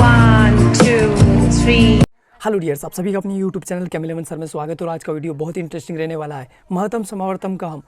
1 2 3 hello dears, आप सभी का अपनी यूट्यूब चैनल कैमिल सर में स्वागत है। और आज का वीडियो बहुत ही इंटरेस्टिंग रहने वाला है। महत्तम समावर्तम का हम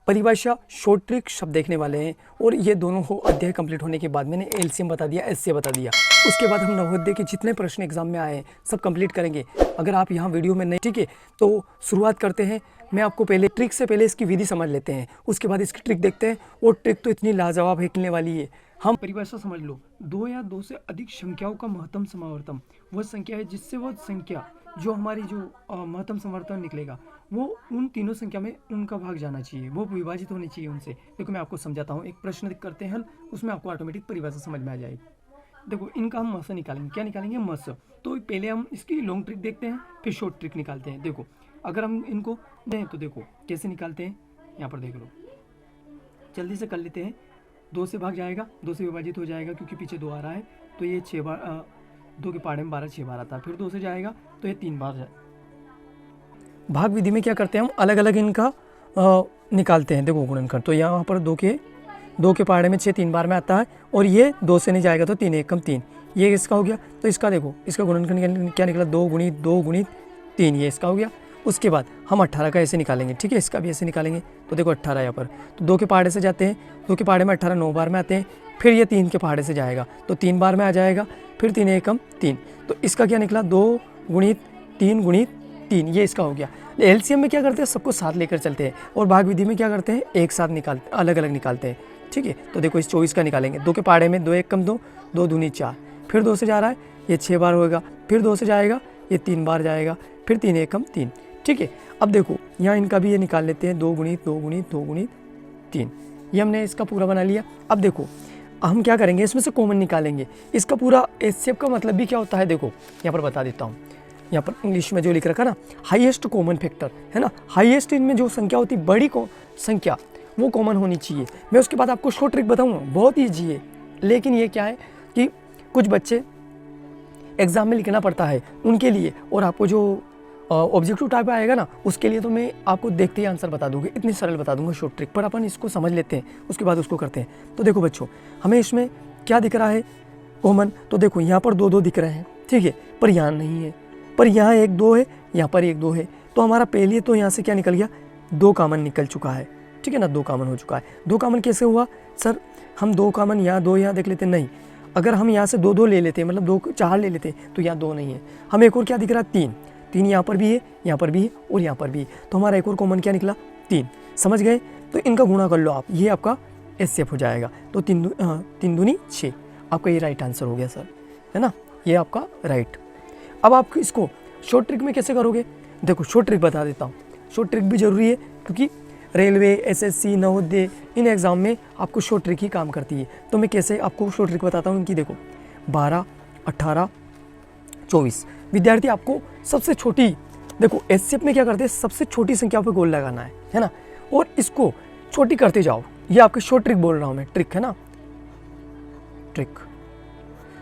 परिभाषा शॉर्ट ट्रिक शब्द देखने वाले हैं। और ये दोनों हो अध्याय कंप्लीट होने के बाद मैंने एलसीएम बता दिया, एससीए बता दिया। उसके बाद हम नवोदय के जितने प्रश्न एग्जाम में आए हैं सब कंप्लीट करेंगे। अगर आप यहाँ वीडियो में नहीं, ठीक है, तो शुरुआत करते हैं। मैं आपको पहले ट्रिक से पहले इसकी विधि समझ लेते हैं, उसके बाद इसकी ट्रिक देखते हैं। और ट्रिक तो इतनी लाजवाब निकलने वाली है। हम परिभाषा समझ लो, दो या दो से अधिक संख्याओं का महत्तम समावर्तन वह संख्या है जिससे वह संख्या जो हमारी जो महत्तम समावर्तन निकलेगा वो उन तीनों संख्या में उनका भाग जाना चाहिए, वो विभाजित होनी चाहिए उनसे। देखो मैं आपको समझाता हूँ, एक प्रश्न करते हैं हल, उसमें आपको ऑटोमेटिक परिभाषा समझ में आ जाएगी। देखो इनका हम मस निकालेंगे, क्या निकालेंगे? मस। तो पहले हम इसकी लॉन्ग ट्रिक देखते हैं, फिर शॉर्ट ट्रिक निकालते हैं। देखो अगर हम इनको दें तो देखो कैसे निकालते हैं, यहाँ पर देख लो, जल्दी से कर लेते हैं। दो से भाग जाएगा, दो से विभाजित हो जाएगा क्योंकि पीछे दो आ रहा है, तो ये 6 बार, दो के पहाड़े में 12 6 बार आता है। फिर दो से जाएगा तो ये 3 बार जाए। भाग विधि में क्या करते हैं हम, अलग अलग इनका निकालते हैं। देखो गुणनखंड, तो यहाँ पर दो के पहाड़े में 6 3 बार में आता है। और ये दो से नहीं जाएगा तो 3 1 कम 3, ये इसका हो गया। तो इसका देखो, इसका गुणनखंड क्या निकला, 2 गुणित 3, ये इसका हो गया। उसके बाद हम 18 का ऐसे निकालेंगे, ठीक है, इसका भी ऐसे निकालेंगे। तो देखो 18 यहाँ पर, तो 2 के पहाड़े से जाते हैं, 2 के पहाड़े में 18 9 बार में आते हैं। फिर ये 3 के पहाड़े से जाएगा तो 3 बार में आ जाएगा। फिर 3 1 कम 3, तो इसका क्या निकला, 2 गुणित 3, ये इसका हो गया। एलसीएम में क्या करते हैं, सबको साथ लेकर चलते हैं। और भाग विधि में क्या करते हैं, एक साथ निकालते, अलग अलग निकालते हैं, ठीक है। तो देखो इस 24 का निकालेंगे, 2 के पहाड़े में 2 1 कम 2, 2 दूनी 4। फिर 2 से जा रहा है, ये 6 बार होगा। फिर 2 से जाएगा, ये 3 बार जाएगा। फिर 3 1 कम 3, ठीक है। अब देखो यहाँ इनका भी ये निकाल लेते हैं, 2 गुणित 3, ये हमने इसका पूरा बना लिया। अब देखो हम क्या करेंगे, इसमें से कॉमन निकालेंगे। इसका पूरा एचसीएफ का मतलब भी क्या होता है, देखो यहाँ पर बता देता हूँ। यहाँ पर इंग्लिश में जो लिख रखा ना, हाईएस्ट कॉमन फैक्टर है ना, हाईएस्ट इनमें जो संख्या होती है, बड़ी संख्या, वो कॉमन होनी चाहिए। मैं उसके बाद आपको शॉर्ट ट्रिक बताऊँगा, बहुत ईजी है। लेकिन ये क्या है कि कुछ बच्चे एग्जाम में लिखना पड़ता है उनके लिए, और आपको जो ऑब्जेक्टिव टाइप आएगा ना, उसके लिए तो मैं आपको देखते ही आंसर बता दूंगी, इतनी सरल बता दूंगा शॉर्ट ट्रिक। पर अपन इसको समझ लेते हैं, उसके बाद उसको करते हैं। तो देखो बच्चों, हमें इसमें क्या दिख रहा है कॉमन, तो देखो यहाँ पर 2 2 दिख रहे हैं, ठीक है, पर यहाँ नहीं है। पर यहाँ 1 2 है, यहाँ पर 1 2 है। तो हमारा पहले तो यहाँ से क्या निकल गया, 2 कॉमन निकल चुका है, ठीक है ना, 2 कॉमन हो चुका है। 2 कॉमन कैसे हुआ सर, हम 2 कॉमन यहाँ 2 यहाँ देख लेते, नहीं। अगर हम यहाँ से 2 2 ले लेते, मतलब 2 4 ले लेते, तो यहाँ 2 नहीं है। हमें एक और क्या दिख रहा है, 3 यहाँ पर भी है, यहाँ पर भी है, और यहाँ पर भी है। तो हमारा एक और कॉमन क्या निकला, 3। समझ गए? तो इनका गुणा कर लो आप, ये आपका एचसीएफ हो जाएगा। तो 3 दूनी 6, आपका ये राइट आंसर हो गया सर, है ना, ये आपका राइट। अब आप इसको शॉर्ट ट्रिक में कैसे करोगे, देखो शॉर्ट ट्रिक बता देता हूँ। शॉर्ट ट्रिक भी जरूरी है क्योंकि railway, SSC, Navodaya, in exam में आपको शॉर्ट ट्रिक ही काम करती है। तो मैं कैसे आपको शॉर्ट ट्रिक बताता हूँ कि देखो 12 18 24 विद्यार्थी आपको सबसे छोटी, देखो एचसीएफ में क्या करते हैं, सबसे छोटी संख्या पर गोल लगाना है ना, और इसको छोटी करते जाओ। ये आपके शॉर्ट ट्रिक बोल रहा हूँ मैं, ट्रिक है ना, ट्रिक।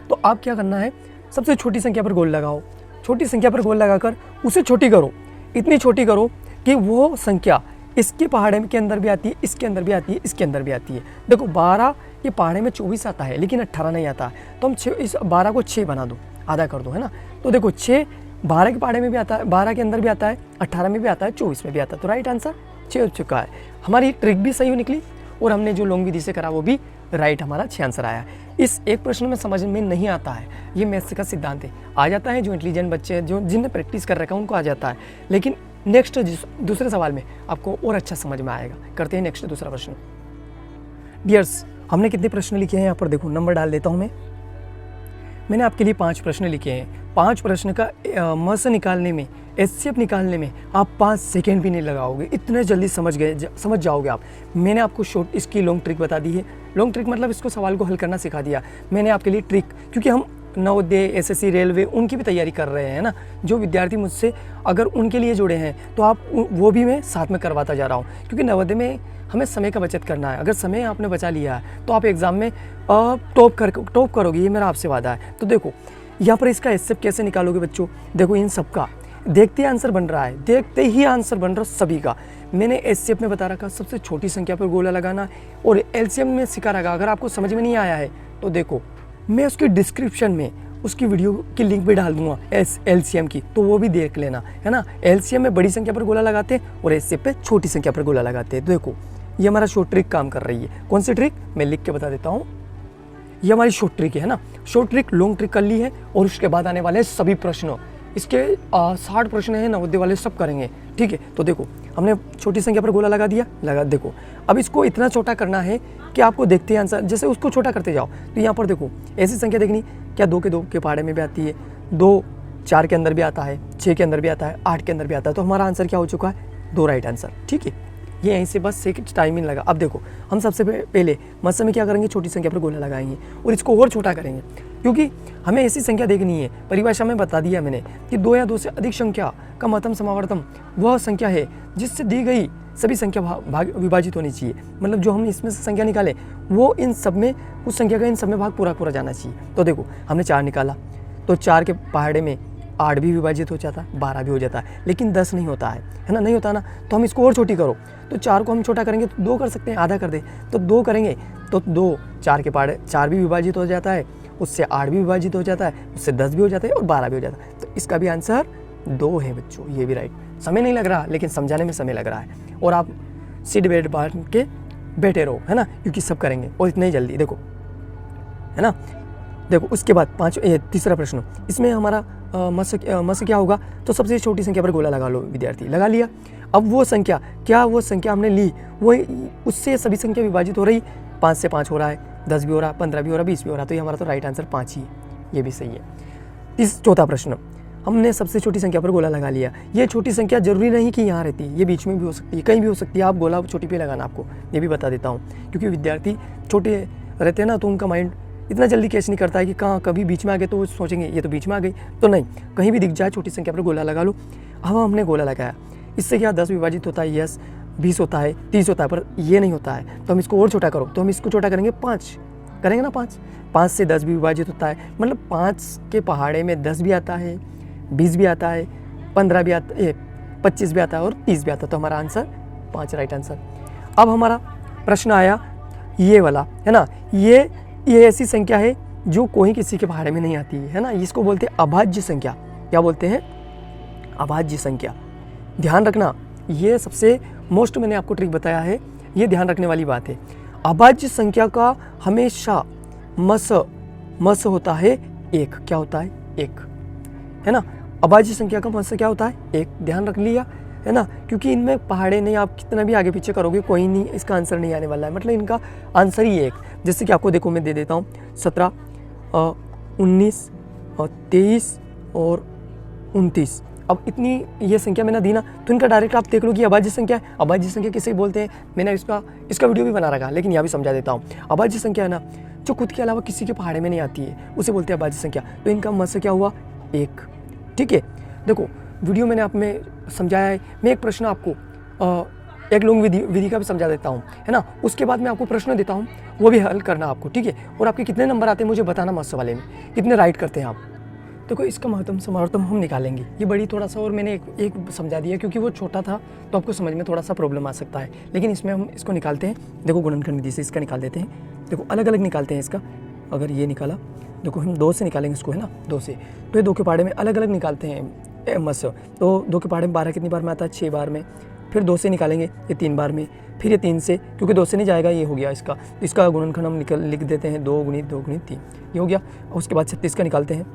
तो आप क्या करना है, सबसे छोटी संख्या पर गोल लगाओ। छोटी संख्या पर गोल लगाकर उसे छोटी करो, इतनी छोटी करो कि वो संख्या इसके पहाड़े के अंदर भी आती है, इसके अंदर भी आती है, इसके अंदर भी आती है। देखो 12 के पहाड़े में 24 आता है, लेकिन 18 नहीं आता है। तो हम इस 12 को 6 बना दो, आधा कर दो, है ना। तो देखो 6 12 के पहाड़े में भी आता है, 12 के अंदर भी आता है, 18 में भी आता है, 24 में भी आता है। तो राइट आंसर 6 हो चुका है। हमारी ट्रिक भी सही निकली, और हमने जो लॉन्ग विधि से करा वो भी राइट, हमारा 6 आंसर आया। इस एक प्रश्न में समझ में नहीं आता है, ये मैथ्स का सिद्धांत है। आ जाता है जो इंटेलिजेंट बच्चे हैं, जो जिनने प्रैक्टिस कर रखा है, उनको आ जाता है। लेकिन नेक्स्ट दूसरे सवाल में आपको और अच्छा समझ में आएगा। करते हैं नेक्स्ट दूसरा प्रश्न। डियर्स, हमने कितने प्रश्न लिखे हैं यहाँ पर देखो, नंबर डाल देता हूँ मैंने आपके लिए 5 प्रश्न लिखे हैं। 5 प्रश्न का मस निकालने में, एचसीएफ निकालने में आप 5 सेकेंड भी नहीं लगाओगे, इतने जल्दी समझ जाओगे आप। मैंने आपको शॉर्ट इसकी लॉन्ग ट्रिक बता दी है। लॉन्ग ट्रिक मतलब इसको सवाल को हल करना सिखा दिया मैंने आपके लिए ट्रिक, क्योंकि हम नवोदय, एसएससी, रेलवे, उनकी भी तैयारी कर रहे हैं ना। जो विद्यार्थी मुझसे अगर उनके लिए जुड़े हैं तो आप वो भी मैं साथ में करवाता जा रहा हूँ, क्योंकि नवोदय में हमें समय का बचत करना है। अगर समय आपने बचा लिया है तो आप एग्ज़ाम में टॉप करोगे, ये मेरा आपसे वादा है। तो देखो यहाँ पर इसका एचसीएफ कैसे निकालोगे बच्चों, देखो इन सबका देखते ही आंसर बन रहा है, देखते ही आंसर बन रहा है सभी का। मैंने एचसीएफ में बता रखा सबसे छोटी संख्या पर गोला लगाना, और एलसीएम में सिखा रखा। अगर आपको समझ में नहीं आया है तो देखो मैं उसके डिस्क्रिप्शन में उसकी वीडियो की लिंक भी डाल दूंगा LCM की, तो वो भी देख लेना, है ना। LCM में बड़ी संख्या पर गोला लगाते हैं और HCF पे छोटी संख्या पर गोला लगाते हैं। देखो ये हमारा शॉर्ट ट्रिक काम कर रही है। कौन सी ट्रिक, मैं लिख के बता देता हूँ। ये हमारी शॉर्ट ट्रिक है ना। शॉर्ट ट्रिक लॉन्ग ट्रिक कर ली है और उसके बाद आने वाले सभी प्रश्न, इसके 60 प्रश्न हैं नवोदय वाले, सब करेंगे, ठीक है। तो देखो हमने छोटी संख्या पर गोला लगा दिया, लगा, देखो अब इसको इतना छोटा करना है कि आपको देखते हैं आंसर, जैसे उसको छोटा करते जाओ। तो यहाँ पर देखो ऐसी संख्या देखनी, क्या 2 के पहाड़े में भी आती है, 2 4 के अंदर भी आता है, 6 के अंदर भी आता है, 8 के अंदर भी आता है। तो हमारा आंसर क्या हो चुका है, 2 राइट आंसर, ठीक है। ये यहीं से बस एक टाइमिंग लगा। अब देखो हम सबसे पहले मत्स्य में क्या करेंगे, छोटी संख्या पर गोला लगाएंगे और इसको और छोटा करेंगे, क्योंकि हमें ऐसी संख्या देखनी है। परिभाषा में बता दिया मैंने कि 2 या 2 से अधिक संख्या का महत्तम समावर्तम वह संख्या है जिससे दी गई सभी संख्या भाग विभाजित होनी चाहिए। मतलब जो हम इसमें से संख्या निकाले वो इन सब में, उस संख्या का इन सब में भाग पूरा जाना चाहिए। तो देखो हमने 4 निकाला, तो 4 के पहाड़े में 8 भी विभाजित हो जाता है, 12 भी हो जाता है, लेकिन 10 नहीं होता है ना, नहीं होता ना। तो हम इसको और छोटी करो, तो 4 को हम छोटा करेंगे तो 2 कर सकते हैं, आधा कर दे तो 2 करेंगे, तो 2 4 के पहाड़े 4 भी विभाजित हो जाता है, उससे 8 भी विभाजित हो जाता है, उससे 10 भी हो जाता है और 12 भी हो जाता है। तो इसका भी आंसर 2 है बच्चों, ये भी राइट। समय नहीं लग रहा, लेकिन समझाने में समय लग रहा है, और आप सीट बेल्ट बांध के बैठे रहो, है ना, क्योंकि सब करेंगे और इतने ही जल्दी, देखो, है ना। देखो उसके बाद तीसरा प्रश्न, इसमें हमारा मत्स्य क्या होगा, तो सबसे छोटी संख्या पर गोला लगा लो विद्यार्थी, लगा लिया। अब वो संख्या, क्या वो संख्या हमने ली, वो उससे सभी संख्या विभाजित हो रही, 5 से 5 हो रहा है, 10 भी हो रहा है, 15 भी हो रहा है, 20 भी हो रहा है, तो ये हमारा तो राइट आंसर 5 ही है, ये भी सही है। चौथा प्रश्न, हमने सबसे छोटी संख्या पर गोला लगा लिया। ये छोटी संख्या जरूरी नहीं कि यहाँ रहती है, ये बीच में भी हो सकती है, कहीं भी हो सकती है, आप गोला छोटी पे लगाना, आपको ये भी बता देता हूँ, क्योंकि विद्यार्थी छोटे रहते हैं ना, तो उनका माइंड इतना जल्दी कैच नहीं करता है कि कहाँ कभी बीच में आ गए तो वो सोचेंगे ये तो बीच में आ गई, तो नहीं, कहीं भी दिख जाए छोटी संख्या पर गोला लगा लो। अब हमने गोला लगाया, इससे क्या 10 विभाजित होता है, यस, 20 होता है, 30 होता है, पर ये नहीं होता है, तो हम इसको और छोटा करो, तो हम इसको छोटा करेंगे, 5 करेंगे ना, 5 से 10 भी विभाजित होता है, मतलब 5 के पहाड़े में 10 भी आता है, 20 भी आता है, 15 भी आता है, 25 भी आता है और 30 भी आता है, तो हमारा आंसर 5 राइट आंसर। अब हमारा प्रश्न आया ये वाला, है ना, ये ऐसी संख्या है जो कोई किसी के पहाड़े में नहीं आती है ना, इसको बोलते हैं अभाज्य संख्या। क्या बोलते हैं, अभाज्य संख्या। ध्यान रखना, ये सबसे मोस्ट मैंने आपको ट्रिक बताया है, ये ध्यान रखने वाली बात है। अभाज्य संख्या का हमेशा मस होता है 1, क्या होता है 1, है ना। अभाज्य संख्या का मस क्या होता है 1, ध्यान रख लिया, है ना, क्योंकि इनमें पहाड़े नहीं, आप कितना भी आगे पीछे करोगे कोई नहीं, इसका आंसर नहीं आने वाला है, मतलब इनका आंसर ही 1। जैसे कि आपको देखो मैं दे देता हूँ 17, 19, 23 और 29। अब इतनी ये संख्या मैंने दी ना, तो इनका डायरेक्ट आप देख लो कि अभाज्य संख्या है। अभाज्य संख्या किसे बोलते हैं, मैंने इसका वीडियो भी बना रखा, लेकिन यहाँ भी समझा देता हूँ। अभाज्य संख्या है ना, जो खुद के अलावा किसी के पहाड़े में नहीं आती है, उसे बोलते हैं अभाज्य संख्या। तो इनका मस क्या हुआ 1, ठीक है। देखो वीडियो मैंने आप में समझाया है, मैं एक प्रश्न आपको एक लॉन्ग विधि का भी समझा देता हूँ, है ना, उसके बाद मैं आपको प्रश्न देता हूँ, वो भी हल करना आपको, ठीक है। और आपके कितने नंबर आते हैं मुझे बताना, मत्स्य वाले में कितने राइट करते हैं आप। देखो इसका महत्तम समावर्तम हम निकालेंगे, ये बड़ी थोड़ा सा, और मैंने एक समझा दिया क्योंकि वो छोटा था तो आपको समझ में थोड़ा सा प्रॉब्लम आ सकता है, लेकिन इसमें हम इसको निकालते हैं। देखो गुणनखंड विधि से इसका निकाल देते हैं, देखो अलग अलग निकालते हैं इसका। अगर ये निकाला, देखो हम 2 से निकालेंगे इसको, है ना, 2 से, तो ये 2 के पहाड़े में अलग अलग निकालते हैं मत्स्य। तो 2 के पहाड़े में 12 कितनी बार में आता है, 6 बार में। फिर 2 से निकालेंगे ये 3 बार में, फिर ये 3 से, क्योंकि 2 से नहीं जाएगा, ये हो गया इसका गुणनखंड हम लिख देते हैं 2 गुणित 2 गुणित 3, ये हो गया। उसके बाद 36 का निकालते हैं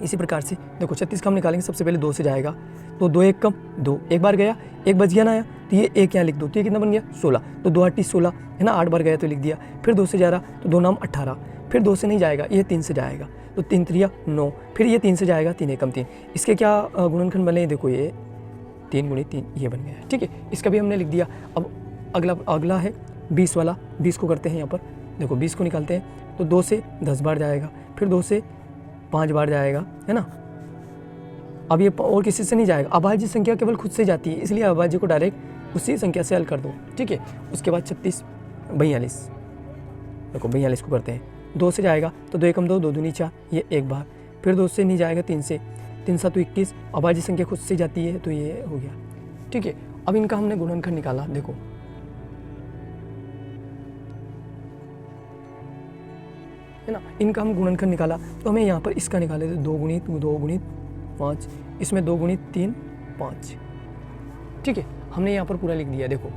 इसी प्रकार से। देखो 36 का हम निकालेंगे, सबसे पहले 2 से जाएगा, तो 2 1 कम 2, एक बार गया, एक बच गया ना आया, तो ये 1 यहाँ लिख दो, तो ये कितना बन गया 16, तो 2 8 16, है ना, 8 बार गया तो लिख दिया। फिर 2 से जा रहा तो 2 नाम 18, फिर 2 से नहीं जाएगा, ये 3 से जाएगा, तो 3 3 9, फिर ये 3 से जाएगा, 3 1 3। इसके क्या गुणनखंड बने, देखो ये 3 गुणित 3 ये बन गया, ठीक है, इसका भी हमने लिख दिया। अब अगला है 20 वाला, 20 को करते हैं यहाँ पर, देखो 20 को निकालते हैं, तो 2 से 10 बार जाएगा, फिर 2 से 5 बार जाएगा, है ना। अब ये और किसी से नहीं जाएगा, अभाज्य संख्या केवल खुद से जाती है, इसलिए अभाज्य को डायरेक्ट उसी संख्या से हल कर दो, ठीक है। उसके बाद 36 42, देखो 42 को करते हैं, 2 से जाएगा तो 2 1 2, 2 2 4, ये एक बार, फिर 2 से नहीं जाएगा, 3 से, 3 7 21, अभाज्य संख्या खुद से जाती है, तो ये हो गया, ठीक है। अब इनका हमने गुणनखंड निकाला, देखो है ना। इनका हम गुणनखंड निकाला तो हमें यहाँ पर इसका निकाले थे 2 गुणित 5, इसमें 2 गुणित 3 5, ठीक है। हमने यहाँ पर पूरा लिख दिया। देखो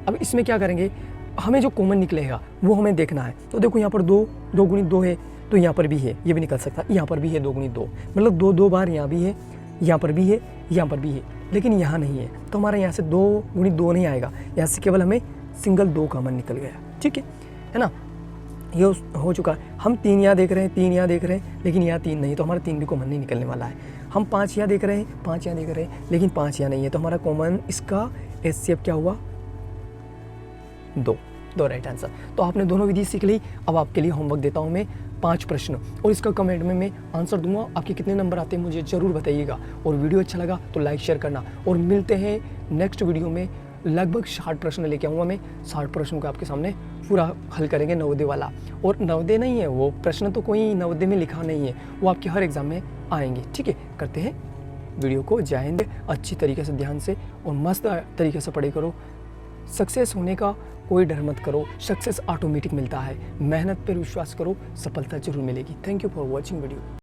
अब इसमें क्या करेंगे, हमें जो कॉमन निकलेगा वो हमें देखना है। तो देखो यहाँ पर 2 गुणित 2 है, तो यहाँ पर भी है, ये भी निकल सकता है। यहाँ पर भी है 2 गुणित 2, मतलब 2 बार यहाँ भी है, यहाँ पर भी है, यहाँ पर भी है, लेकिन यहाँ नहीं है। तो हमारा यहाँ से 2 गुणित 2 नहीं आएगा, यहाँ से केवल हमें सिंगल 2 कॉमन निकल गया, ठीक है ना। ये हो चुका है। हम 3 यहाँ देख रहे हैं, 3 यहाँ देख रहे हैं, लेकिन यहाँ 3 नहीं, तो हमारा 3 भी कॉमन नहीं निकलने वाला है। हम 5 यहाँ देख रहे हैं, 5 यहाँ देख रहे हैं, लेकिन 5 यहाँ नहीं है, तो हमारा कॉमन इसका एचसीएफ क्या हुआ, 2 राइट आंसर। तो आपने दोनों विधि सीख ली। अब आपके लिए होमवर्क देता हूँ मैं 5 प्रश्न, और इसका कमेंट में मैं आंसर दूंगा। आपके कितने नंबर आते हैं मुझे ज़रूर बताइएगा, और वीडियो अच्छा लगा तो लाइक शेयर करना। और मिलते हैं नेक्स्ट वीडियो में। लगभग 60 प्रश्न लेके आऊँगा मैं। 60 प्रश्नों को आपके सामने पूरा हल करेंगे, नवोदय वाला। और नवोदय नहीं है वो प्रश्न, तो कोई नवोदय में लिखा नहीं है, वो आपके हर एग्जाम में आएंगे, ठीक है। करते हैं वीडियो को, जय हिंद। अच्छी तरीके से, ध्यान से और मस्त तरीके से पढ़ाई करो। सक्सेस होने का कोई डर मत करो, सक्सेस ऑटोमेटिक मिलता है। मेहनत पर विश्वास करो, सफलता जरूर मिलेगी। Thank you for watching video.